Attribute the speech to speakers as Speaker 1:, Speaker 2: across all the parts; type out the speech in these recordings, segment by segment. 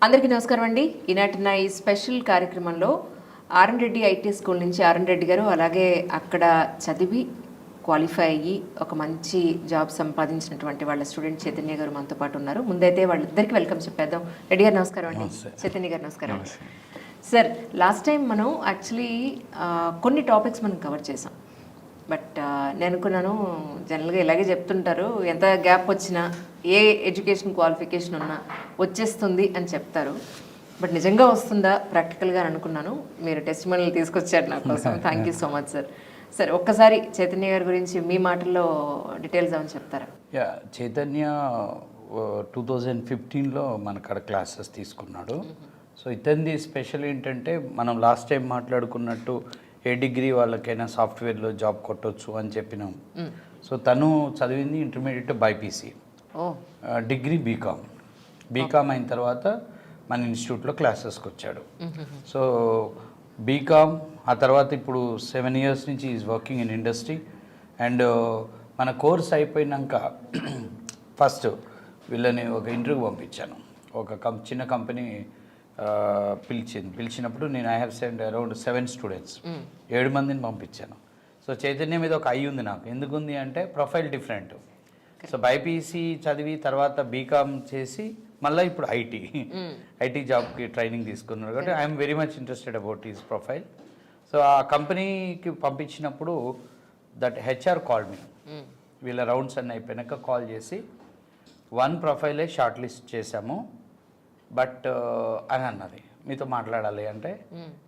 Speaker 1: అందరికీ నమస్కారం అండి. ఈనాటి నా ఈ స్పెషల్ కార్యక్రమంలో ఆర్ఎన్ రెడ్డి ఐటీ స్కూల్ నుంచి ఆర్ఎన్ రెడ్డి గారు, అలాగే అక్కడ చదివి క్వాలిఫై అయ్యి ఒక మంచి జాబ్ సంపాదించినటువంటి వాళ్ళ స్టూడెంట్ చైతన్య గారు మనతో పాటు ఉన్నారు. ముందైతే వాళ్ళిద్దరికి వెల్కమ్ చెప్పేద్దాం. రెడ్డి గారు నమస్కారం అండి. చైతన్య గారు నమస్కారం అండి. సార్, లాస్ట్ టైం మనం యాక్చువల్లీ కొన్ని టాపిక్స్ మనం కవర్ చేసాం. బట్ నేను అనుకున్నాను, జనరల్గా ఇలాగే చెప్తుంటారు, ఎంత గ్యాప్ వచ్చినా ఏ ఎడ్యుకేషన్ క్వాలిఫికేషన్ ఉన్నా వచ్చేస్తుంది అని చెప్తారు. బట్ నిజంగా వస్తుందా ప్రాక్టికల్గా అని అనుకున్నాను. మీరు టెస్టిమోనియల్ తీసుకొచ్చారు నా కోసం. Thank you so much sir. Sir, ఒక్కసారి చైతన్య గారి గురించి మీ మాటల్లో డీటెయిల్స్ ఏమైనా చెప్తారా?
Speaker 2: చైతన్య 2015లో మనకాడ క్లాసెస్ తీసుకున్నాడు. సో ఇతనిది స్పెషల్ ఏంటంటే, మనం లాస్ట్ టైం మాట్లాడుకున్నట్టు ఏ డిగ్రీ వాళ్ళకైనా సాఫ్ట్వేర్లో జాబ్ కొట్టవచ్చు అని చెప్పినాం. సో తను చదివింది ఇంటర్మీడియట్ బైపీసీ, డిగ్రీ బీకామ్ అయిన తర్వాత మన ఇన్స్టిట్యూట్లో క్లాసెస్కి వచ్చాడు. సో బీకామ్ ఆ తర్వాత ఇప్పుడు 7 years నుంచి is working in industry. And మన కోర్స్ అయిపోయినాక ఫస్ట్ వీళ్ళని ఒక ఇంటర్వ్యూకి పంపించాను. ఒక చిన్న కంపెనీ పిలిచినప్పుడు నేను I have send around 7 students, 7 మందిని పంపించాను. సో చైతన్య మీద ఒక ఐ ఉంది నాకు. ఎందుకుంది అంటే ప్రొఫైల్ డిఫరెంట్. సో బైపీసీ చదివి తర్వాత బీకామ్ చేసి మళ్ళీ ఇప్పుడు ఐటీ జాబ్కి ట్రైనింగ్ తీసుకున్నాడు. కాబట్టి I'm very much interested about his profile. So ఆ కంపెనీకి పంపించినప్పుడు దట్ హెచ్ఆర్ కాల్ మీ. వీళ్ళ రౌండ్స్ అన్నీ అయిపోయాక కాల్ చేసి 1 ప్రొఫైలే షార్ట్ లిస్ట్ చేశాము, బట్ అని అన్నది, మీతో మాట్లాడాలి అంటే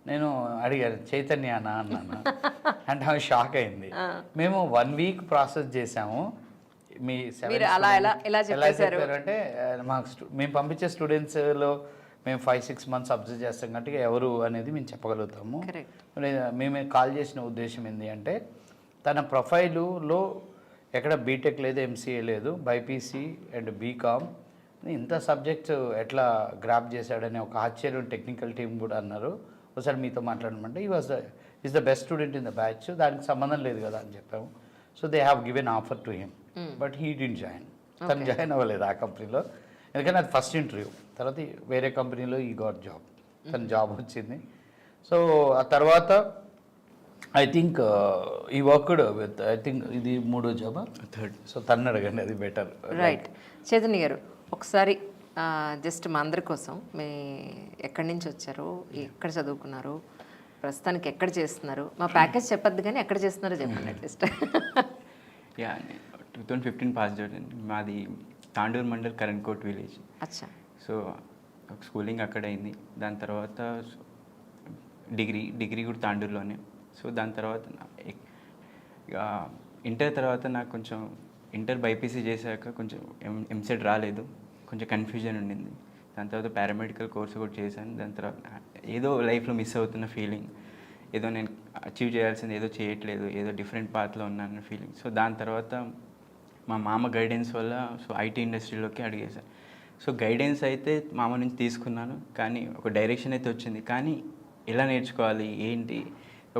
Speaker 2: నేను అడిగాను చైతన్యానా అన్నాను. అంటే ఆమె షాక్ అయింది. మేము 1 week ప్రాసెస్ చేసాము. మీ ఎలా చెప్పారంటే, మేము పంపించే స్టూడెంట్స్లో మేము 5-6 months అబ్జర్వ్ చేస్తాం కాబట్టి ఎవరు అనేది మేము చెప్పగలుగుతాము. మేము కాల్ చేసిన ఉద్దేశం ఏంటి అంటే, తన ప్రొఫైలులో ఎక్కడ బీటెక్ లేదు, ఎంసీఏ లేదు, బైపీసీ అండ్ బీకామ్, ఇంత సబ్జెక్ట్ ఎట్లా గ్రాప్ చేశాడని ఒక ఆశ్చర్యం టెక్నికల్ టీం కూడా అన్నారు. ఒకసారి మీతో మాట్లాడమంటే is the best student in the batch, దానికి సంబంధం లేదు కదా అని చెప్పాము. So they have given offer to him, but he didn't join. తను జాయిన్ అవ్వలేదు ఆ కంపెనీలో, ఎందుకంటే అది ఫస్ట్ ఇంటర్వ్యూ. తర్వాత వేరే కంపెనీలో ఈ గాట్ జాబ్, తన జాబ్ వచ్చింది. సో ఆ తర్వాత ఐ థింక్ ఈ వర్క్డ్ విత్, ఐ థింక్ ఇది 3వ జాబా 3rd. సో తను అడగండి, అది బెటర్.
Speaker 1: రైట్. చైతన్య గారు, ఒకసారి జస్ట్ మా అందరి కోసం మీ ఎక్కడి నుంచి వచ్చారు, ఎక్కడ చదువుకున్నారు, ప్రస్తుతానికి ఎక్కడ చేస్తున్నారు, మా ప్యాకేజ్ చెప్పద్దు కానీ ఎక్కడ చేస్తున్నారో చెప్పండి అట్లీస్ట్.
Speaker 3: 2015 పాస్ అవుట్ అండి. మాది తాండూరు మండల్ కరణ్కోట్ విలేజ్.
Speaker 1: అచ్చా.
Speaker 3: సో స్కూలింగ్ అక్కడ అయింది. దాని తర్వాత డిగ్రీ కూడా తాండూరులోనే. సో దాని తర్వాత ఇంటర్ తర్వాత నాకు కొంచెం ఇంటర్ బైపీసీ చేశాక కొంచెం ఎంసెట్ రాలేదు, కొంచెం కన్ఫ్యూజన్ ఉండింది. దాని తర్వాత పారామెడికల్ కోర్స్ కూడా చేశాను. దాని తర్వాత ఏదో లైఫ్లో మిస్ అవుతున్న ఫీలింగ్, ఏదో నేను అచీవ్ చేయాల్సింది ఏదో చేయట్లేదు, ఏదో డిఫరెంట్ పాత్లో ఉన్నాను ఫీలింగ్. సో దాని తర్వాత మా మామ గైడెన్స్ వల్ల సో ఐటీ ఇండస్ట్రీలోకి అడిగేశాను. సో గైడెన్స్ అయితే మామ నుంచి తీసుకున్నాను, కానీ ఒక డైరెక్షన్ అయితే వచ్చింది. కానీ ఎలా నేర్చుకోవాలి ఏంటి,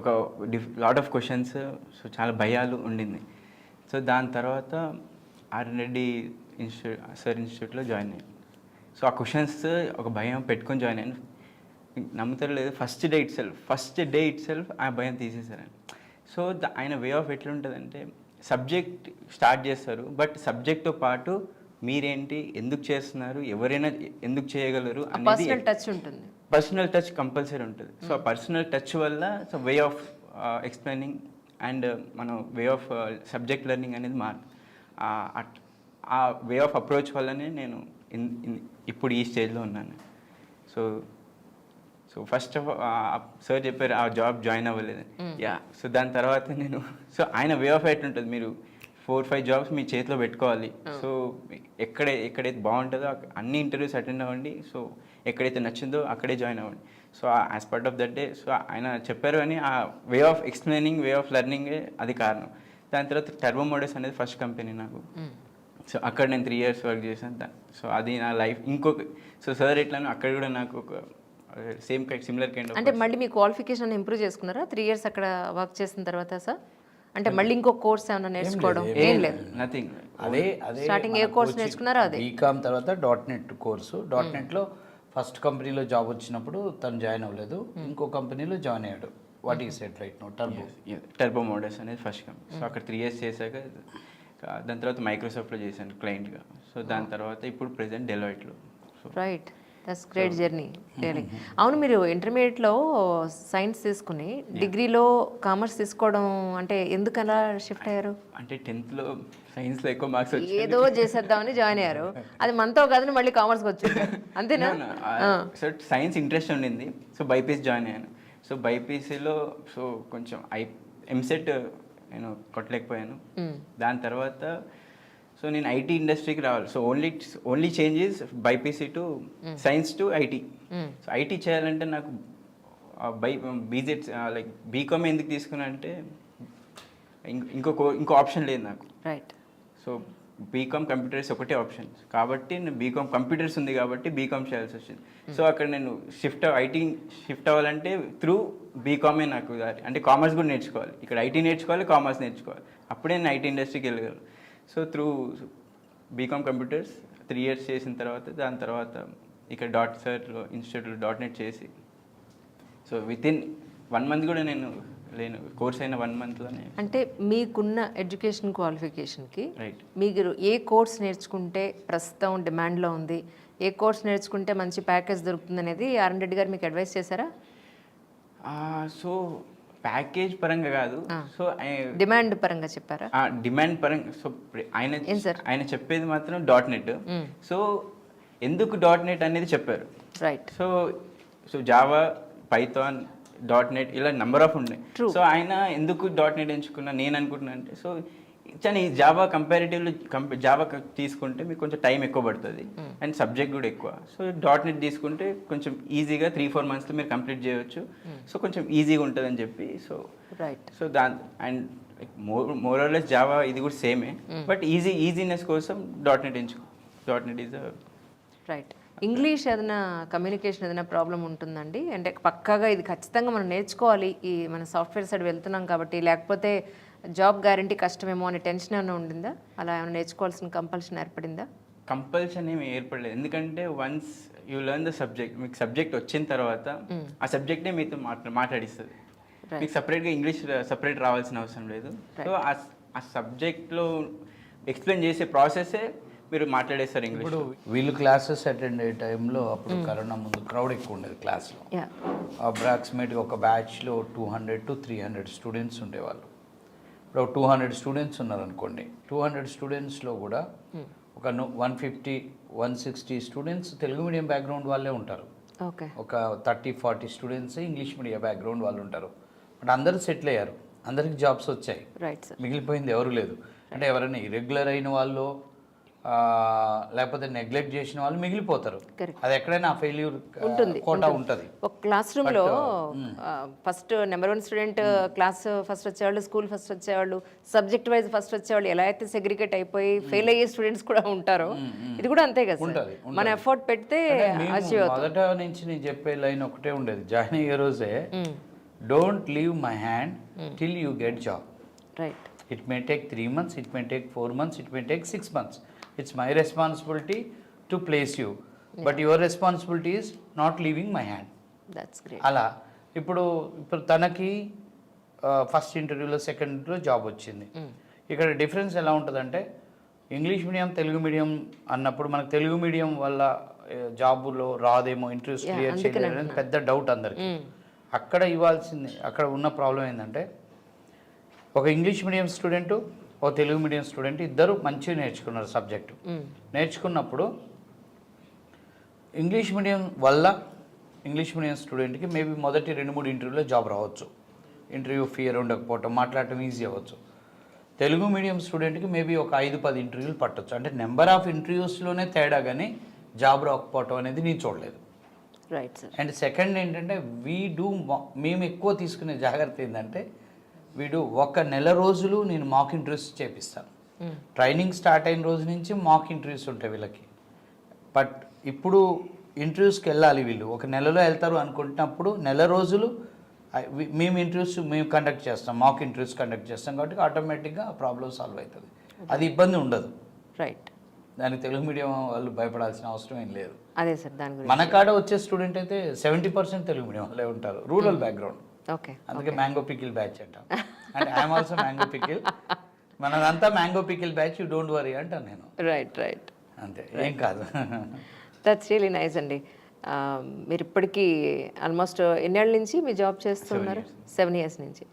Speaker 3: ఒక లాట్ ఆఫ్ క్వశ్చన్స్, సో చాలా భయాలు ఉండింది. సో దాని తర్వాత ఆర్ఎన్ రెడ్డి ఇన్స్టిట్యూట్లో జాయిన్ అయ్యాను. సో ఆ క్వశ్చన్స్ ఒక భయం పెట్టుకొని జాయిన్ అయ్యాను. నమ్ముతారు లేదు, ఫస్ట్ డే ఇట్ సెల్ఫ్ ఆ భయం తీసేశారని. సో ఆయన వే ఆఫ్ ఎట్లుంటుందంటే, సబ్జెక్ట్ స్టార్ట్ చేస్తారు, బట్ సబ్జెక్ట్తో పాటు మీరేంటి, ఎందుకు చేస్తున్నారు, ఎవరైనా ఎందుకు చేయగలరు అనేది పర్సనల్ టచ్ కంపల్సరీ ఉంటుంది. సో ఆ పర్సనల్ టచ్ వల్ల so way of explaining and మనం వే ఆఫ్ సబ్జెక్ట్ లెర్నింగ్ అనేది ఆ వే ఆఫ్ అప్రోచ్ వల్లనే నేను ఇప్పుడు ఈ స్టేజ్లో ఉన్నాను. సో ఫస్ట్ ఆఫ్ సార్ చెప్పారు ఆ జాబ్ జాయిన్ అవ్వలేదని. సో దాని తర్వాత నేను సో ఆయన వే ఆఫ్ ఎట్ ఉంటుంది, మీరు 4-5 jobs మీ చేతిలో పెట్టుకోవాలి. సో ఎక్కడైతే బాగుంటుందో అన్ని ఇంటర్వ్యూస్ అటెండ్ అవ్వండి. సో ఎక్కడైతే నచ్చిందో అక్కడే జాయిన్ అవ్వండి. So as part of that day so ఆయన చెప్పారు అని ఆ way of explaining, way of లెర్నింగే అది కారణం. దాని తర్వాత టర్బో మోడల్స్ అనేది ఫస్ట్ కంపెనీ నాకు. సో అక్కడ నేను 3 years వర్క్ చేశాను. సో అది నా లైఫ్ ఇంకొక సో సార్ ఎట్లానో అక్కడ కూడా నాకు ఒక సిమిలర్ కైండ్ ఆఫ్.
Speaker 1: అంటే మళ్ళీ మీ క్వాలిఫికేషన్ ఇంప్రూవ్ చేసుకున్నారా 3 years అక్కడ వర్క్ చేసిన తర్వాత సార్? అంటే మళ్ళీ ఇంకో కోర్స్ ఏమైనా నేర్చుకోవడం ఏం లేదు?
Speaker 2: నథింగ్. అదే
Speaker 1: స్టార్టింగ్ ఏ కోర్స్ నేర్చుకున్నారో అదే.
Speaker 2: బీకామ్ తర్వాత .NET కోర్సు. .NETలో ఫస్ట్ కంపెనీలో జాబ్ వచ్చినప్పుడు తను జాయిన్ అవ్వలేదు, ఇంకో కంపెనీలో జాయిన్ అయ్యాడు. వాట్ ఈ set right no Turbo.
Speaker 3: Turbo models అనేది ఫస్ట్ కంపెనీ. సో అక్కడ 3 years చేశాక దాని తర్వాత మైక్రోసాఫ్ట్లో చేశాను క్లయింట్గా. సో దాని తర్వాత ఇప్పుడు ప్రెసెంట్ డెలాయిట్లో. So
Speaker 1: right, that's great journey really. అవును, మీరు ఇంటర్మీడియట్లో సైన్స్ తీసుకుని డిగ్రీలో కామర్స్ తీసుకోవడం అంటే ఎందుకు అలా షిఫ్ట్ అయ్యారు?
Speaker 3: అంటే 10th సైన్స్లో ఎక్కువ మార్క్స్ వచ్చి
Speaker 1: ఏదో చేసేద్దామని జాయిన్ అయ్యారు, అది మనతో కాదని మళ్ళీ కామర్స్కి వచ్చింది అంతేనా?
Speaker 3: సో సైన్స్ ఇంట్రెస్ట్ ఉండింది, సో బైపీసీ జాయిన్ అయ్యాను. సో బైపీసీలో సో కొంచెం ఎంసెట్ నేను కొట్టలేకపోయాను. దాని తర్వాత సో నేను ఐటీ ఇండస్ట్రీకి రావాలి. So only changes BiPC to science to IT. So IT చేయాలంటే నాకు బీజెడ్ లైక్ బీకామ్ ఎందుకు తీసుకున్నా అంటే ఇంకో ఆప్షన్ లేదు నాకు.
Speaker 1: రైట్.
Speaker 3: సో బీకామ్ కంప్యూటర్స్ ఒకటే ఆప్షన్ కాబట్టి నేను బీకామ్ కంప్యూటర్స్ ఉంది కాబట్టి బీకామ్ చేయాల్సి వచ్చింది. సో అక్కడ నేను ఐటీ షిఫ్ట్ అవ్వాలంటే త్రూ బీకామే నాకు దారి. అంటే కామర్స్ కూడా నేర్చుకోవాలి, ఇక్కడ ఐటీ నేర్చుకోవాలి, కామర్స్ నేర్చుకోవాలి, అప్పుడే నేను ఐటీ ఇండస్ట్రీకి వెళ్ళగలను. So through BCom computers 3 years చేసిన తర్వాత దాని తర్వాత ఇక్కడ సార్లో ఇన్స్టిట్యూట్లో .NET చేసి సో వితిన్ 1 month కూడా నేను కోర్స్ అయిన 1 monthలోనే.
Speaker 1: అంటే మీకున్న ఎడ్యుకేషన్ క్వాలిఫికేషన్కి
Speaker 3: రైట్
Speaker 1: మీరు ఏ కోర్స్ నేర్చుకుంటే ప్రస్తుతం డిమాండ్లో ఉంది, ఏ కోర్స్ నేర్చుకుంటే మంచి ప్యాకేజ్ దొరుకుతుంది అనేది ఆర్ఎన్ రెడ్డి గారు మీకు అడ్వైస్ చేశారా?
Speaker 3: సో ప్యాకేజ్ పరంగా కాదు, సో
Speaker 1: డిమాండ్ పరంగా చెప్పారా?
Speaker 3: డిమాండ్ పరంగా. సో ఆయన చెప్పేది మాత్రం .NET. సో ఎందుకు .NET అనేది చెప్పారు.
Speaker 1: Right.
Speaker 3: So Java, Python, .NET ఇలా నెంబర్ ఆఫ్ ఉన్నాయి. సో ఆయన ఎందుకు .NET ఎంచుకున్నా నేను అనుకుంటున్నా అంటే సో కానీ జావా కంపారిటివ్లీ జావా తీసుకుంటే మీకు కొంచెం టైం ఎక్కువ పడుతుంది అండ్ సబ్జెక్ట్ కూడా ఎక్కువ. సో .NET తీసుకుంటే కొంచెం ఈజీగా 3-4 monthsలో మీరు కంప్లీట్ చేయవచ్చు. సో కొంచెం ఈజీగా ఉంటుంది అని చెప్పి
Speaker 1: right.
Speaker 3: So and more or less Java ఇది కూడా సేమే, బట్ ఈజీనెస్ కోసం .NET ఎంచుకో. .NET is
Speaker 1: right. English ఏదైనా కమ్యూనికేషన్ ఏదైనా ప్రాబ్లం ఉంటుందండి? అంటే పక్కాగా ఇది ఖచ్చితంగా మనం నేర్చుకోవాలి ఈ మన సాఫ్ట్వేర్ సైడ్ వెళ్తున్నాం కాబట్టి, లేకపోతే జాబ్ గ్యారంటీ కష్టమేమో అనే టెన్షన్ ఏమైనా ఉండిందా? అలా ఏమైనా నేర్చుకోవాల్సిన కంపల్షన్ ఏర్పడిందా?
Speaker 3: కంపల్షన్ ఏమి ఏర్పడలేదు, ఎందుకంటే once you learn the subject, మీకు సబ్జెక్ట్ వచ్చిన తర్వాత ఆ సబ్జెక్టే మీతో మాట్లాడిస్తుంది. మీకు సపరేట్గా ఇంగ్లీష్ సపరేట్ రావాల్సిన అవసరం లేదు. సో ఆ సబ్జెక్ట్లో ఎక్స్ప్లెయిన్ చేసే ప్రాసెసే మీరు మాట్లాడేస్తారు ఇంగ్లీష్.
Speaker 2: ఇప్పుడు వీళ్ళు క్లాసెస్ అటెండ్ అయ్యే టైంలో అప్పుడు కరోనా ముందు క్రౌడ్ ఎక్కువ ఉండేది క్లాస్లో. అప్రాక్సిమేట్గా ఒక బ్యాచ్లో 200 to 300 స్టూడెంట్స్ ఉండేవాళ్ళు. ఇప్పుడు 200 స్టూడెంట్స్ ఉన్నారనుకోండి, 200 స్టూడెంట్స్లో కూడా ఒక 150-160 స్టూడెంట్స్ తెలుగు మీడియం బ్యాక్గ్రౌండ్ వాళ్ళే ఉంటారు. ఒక 30-40 స్టూడెంట్స్ ఇంగ్లీష్ మీడియం బ్యాక్గ్రౌండ్ వాళ్ళు ఉంటారు. బట్ అందరూ సెటిల్ అయ్యారు, అందరికి జాబ్స్ వచ్చాయి, మిగిలిపోయింది ఎవరు లేదు. అంటే ఎవరైనా ఇరెగ్యులర్ అయిన వాళ్ళు లేకపోతే నెగ్లెక్ట్ చేసిన వాళ్ళు మిగిలిపోతారు. అది ఎక్కడైనా ఫెయిల్యూర్ కోటా ఉంటుంది.
Speaker 1: ఒక క్లాస్ రూమ్లో first number 1 student class first వచ్చేవాళ్ళు, స్కూల్ ఫస్ట్ వచ్చేవాళ్ళు, సబ్జెక్ట్ వైజ్ ఫస్ట్ వచ్చేవాళ్ళు ఎలా అయితే సెగ్రిగేట్ అయిపోయి ఫెయిల్ అయ్యే స్టూడెంట్స్ కూడా ఉంటారో ఇది కూడా అంతే కదా. మన ఎఫర్ట్ పెడితే
Speaker 2: మొదట నుంచి నేను చెప్పే లైన్ ఒకటే ఉండేది జాయిన్ అయ్యే రోజే, don't leave my hand till you get job.
Speaker 1: Right.
Speaker 2: It may take 3 months, it may take 4 months, it may take 6 months. It's my responsibility to place you. But your responsibility is not leaving my hand.
Speaker 1: That's great.
Speaker 2: అలా ఇప్పుడు తనకి first ఇంటర్వ్యూలో second ఇంటర్వ్యూలో job వచ్చింది. ఇక్కడ difference ఎలా ఉంటుందంటే English medium Telugu medium అన్నప్పుడు మనకు తెలుగు మీడియం వల్ల జాబులో రాదేమో, ఇంటర్వ్యూస్ క్లియర్ చేయలేదని పెద్ద డౌట్ అందరికి. అక్కడ ఇవ్వాల్సింది, అక్కడ ఉన్న ప్రాబ్లం ఏంటంటే ఒక ఇంగ్లీష్ మీడియం స్టూడెంట్, ఒక తెలుగు మీడియం స్టూడెంట్ ఇద్దరు మంచిగా నేర్చుకున్నారు సబ్జెక్టు. నేర్చుకున్నప్పుడు ఇంగ్లీష్ మీడియం వల్ల ఇంగ్లీష్ మీడియం స్టూడెంట్కి మేబీ మొదటి 2-3 ఇంటర్వ్యూలో జాబ్ రావచ్చు, ఇంటర్వ్యూ ఫియర్ ఉండకపోవటం, మాట్లాడటం ఈజీ అవ్వచ్చు. తెలుగు మీడియం స్టూడెంట్కి మేబీ ఒక 5-10 ఇంటర్వ్యూలు పట్టవచ్చు. అంటే నెంబర్ ఆఫ్ ఇంటర్వ్యూస్లోనే తేడా, కానీ జాబ్ రాకపోవటం అనేది నేను చూడలేదు.
Speaker 1: Right sir.
Speaker 2: అండ్ సెకండ్ ఏంటంటే మేము ఎక్కువ తీసుకునే జాగ్రత్త ఏంటంటే వీడు 1 నెల రోజులు నేను మాక్ ఇంటర్వ్యూస్ చేపిస్తాను. ట్రైనింగ్ స్టార్ట్ అయిన రోజు నుంచి మాక్ ఇంటర్వ్యూస్ ఉంటాయి వీళ్ళకి. బట్ ఇప్పుడు ఇంటర్వ్యూస్కి వెళ్ళాలి వీళ్ళు, 1 నెలలో వెళ్తారు అనుకుంటున్నప్పుడు నెల రోజులు మేము ఇంటర్వ్యూస్ మేము కండక్ట్ చేస్తాం, మాక్ ఇంటర్వ్యూస్ కండక్ట్ చేస్తాం కాబట్టి ఆటోమేటిక్గా ప్రాబ్లం సాల్వ్ అవుతుంది, అది ఇబ్బంది ఉండదు.
Speaker 1: రైట్.
Speaker 2: దానికి తెలుగు మీడియం వాళ్ళు భయపడాల్సిన అవసరం ఏం లేదు.
Speaker 1: అదే సార్ దాని గురించి.
Speaker 2: మన కాడ వచ్చే స్టూడెంట్ అయితే 70% తెలుగు మీడియం వాళ్ళే ఉంటారు, రూరల్ బ్యాక్గ్రౌండ్.
Speaker 1: ఓకే,
Speaker 2: అందుకే మ్యాంగో పికిల్ బ్యాచ్ అంటాం. అంటే ఐఎమ్ ఆల్సో మ్యాంగో పికిల్, మనదంతా mango pickle batch, you don't worry అంటాను నేను.
Speaker 1: రైట్.
Speaker 2: అంతే, ఏం కాదు.
Speaker 1: దట్స్ రియలీ నైస్ అండి. మీరు ఇప్పటికీ ఆల్మోస్ట్ ఎన్నేళ్ళ నుంచి మీ జాబ్ చేస్తున్నారు? 7 years నుంచి.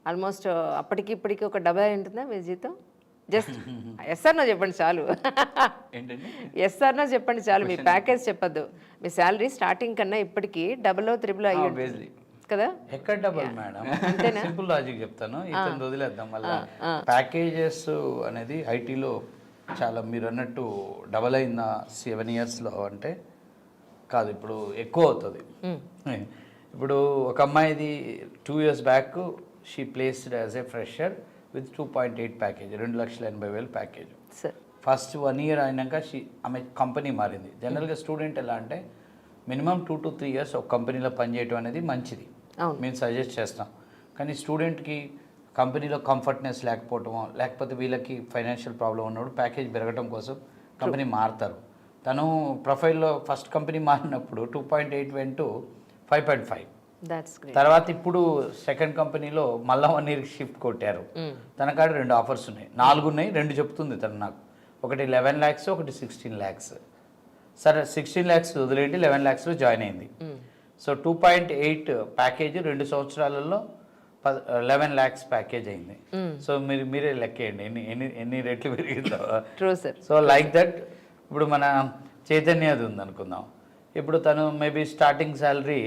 Speaker 1: ఆల్మోస్ట్ అప్పటికి ఇప్పటికి ఒక డబల్ అయి ఉంటుందా మీ జీతం? జస్ట్ ఎస్ఆర్నో చెప్పండి చాలు.
Speaker 3: ఏంటండి?
Speaker 1: ఎస్ఆర్నో చెప్పండి చాలు, మీ ప్యాకేజ్ చెప్పద్దు. మీ శాలరీ స్టార్టింగ్ కన్నా ఇప్పటికి 3 అయ్యి ఉంటుంది కదా?
Speaker 2: ఎక్కడ డబల్ మేడం, సింపుల్ లాజిక్ చెప్తాను, ఇతను వదిలేద్దాం. మళ్ళీ ప్యాకేజెస్ అనేది ఐటీలో చాలా మీరు అన్నట్టు డబల్ అయిందా 7 yearsలో అంటే కాదు, ఇప్పుడు ఎక్కువ అవుతుంది. ఇప్పుడు ఒక అమ్మాయిది 2 years back she placed as a fresher with 2.8 package, 2,80,000 package. First 1 year అయినాక ఆమె కంపెనీ మారింది. జనరల్గా స్టూడెంట్ ఎలా అంటే మినిమం 2 to 3 years ఒక కంపెనీలో పనిచేయడం అనేది మంచిది, మేము సజెస్ట్ చేస్తాం. కానీ స్టూడెంట్కి కంపెనీలో కంఫర్ట్నెస్ లేకపోవటమో, లేకపోతే వీళ్ళకి ఫైనాన్షియల్ ప్రాబ్లం ఉన్నప్పుడు ప్యాకేజ్ పెరగడం కోసం కంపెనీ మారుతారు. తను ప్రొఫైల్లో ఫస్ట్ కంపెనీ మారినప్పుడు 2.8 went to 5.5. తర్వాత ఇప్పుడు సెకండ్ కంపెనీలో మళ్ళా 1 year షిఫ్ట్ కొట్టారు. తన కాడ 2 offers ఉన్నాయి, 4 ఉన్నాయి, 2 చెప్తుంది తను నాకు. ఒకటి 11 lakhs, ఒకటి 16 lakhs. సరే 16 lakhs వదిలేండి, 11 lakhsలో జాయిన్ అయింది. సో 2.8 ప్యాకేజ్ 2 సంవత్సరాలలో 11 lakhs ప్యాకేజ్ అయింది. సో మీరే లెక్కేయండి ఎన్ని రెట్లు పెరిగిందో. సో లైక్ దట్ ఇప్పుడు మన చైతన్యది ఉంది అనుకుందాం. ఇప్పుడు తను మేబీ స్టార్టింగ్ శాలరీ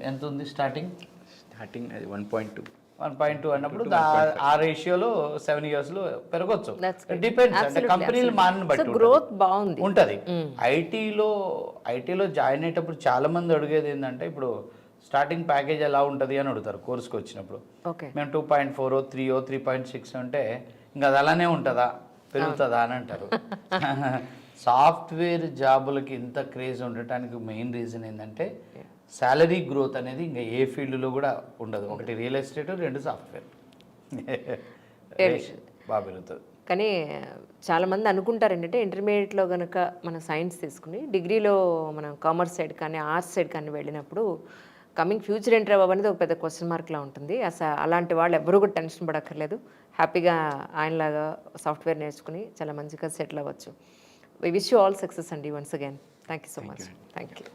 Speaker 2: ఎంత ఉంది? స్టార్టింగ్
Speaker 3: అది 1.2
Speaker 2: అన్నప్పుడు ఆ రేషియోలో 7 yearsలో పెరగచ్చు. డిపెండ్స్, అంటే కంపెనీలు మారిన బట్టి
Speaker 1: గ్రోత్ బాగుంది
Speaker 2: ఉంటుంది. ఐటీలో జాయిన్ అయ్యేటప్పుడు చాలా మంది అడిగేది ఏంటంటే ఇప్పుడు స్టార్టింగ్ ప్యాకేజ్ ఎలా ఉంటుంది అని అడుగుతారు కోర్స్కి వచ్చినప్పుడు. మేము 2.4, 3, 3.6 అంటే ఇంకా అది అలానే ఉంటుందా, పెరుగుతుందా అని అంటారు. సాఫ్ట్వేర్ జాబులకి ఇంత క్రేజ్ ఉండటానికి మెయిన్ రీజన్ ఏంటంటే శాలరీ గ్రోత్ అనేది ఇంకా ఏ ఫీల్డ్లో కూడా ఉండదు. ఒకటి రియల్ ఎస్టేట్, 2 సాఫ్ట్వేర్ బాగా పెరుగుతుంది.
Speaker 1: కానీ చాలామంది అనుకుంటారు ఏంటంటే ఇంటర్మీడియట్లో కనుక మనం సైన్స్ తీసుకుని డిగ్రీలో మనం కామర్స్ సైడ్ కానీ ఆర్ట్స్ సైడ్ కానీ వెళ్ళినప్పుడు కమింగ్ ఫ్యూచర్ ఏంటి అనేది ఒక పెద్ద క్వశ్చన్ మార్క్లా ఉంటుంది. అసలు అలాంటి వాళ్ళు ఎవరు కూడా టెన్షన్ పడక్కర్లేదు, హ్యాపీగా ఆయనలాగా సాఫ్ట్వేర్ నేర్చుకుని చాలా మంచిగా సెటిల్ అవ్వచ్చు. We wish you all success అండి. Once again thank you so much. Thank you.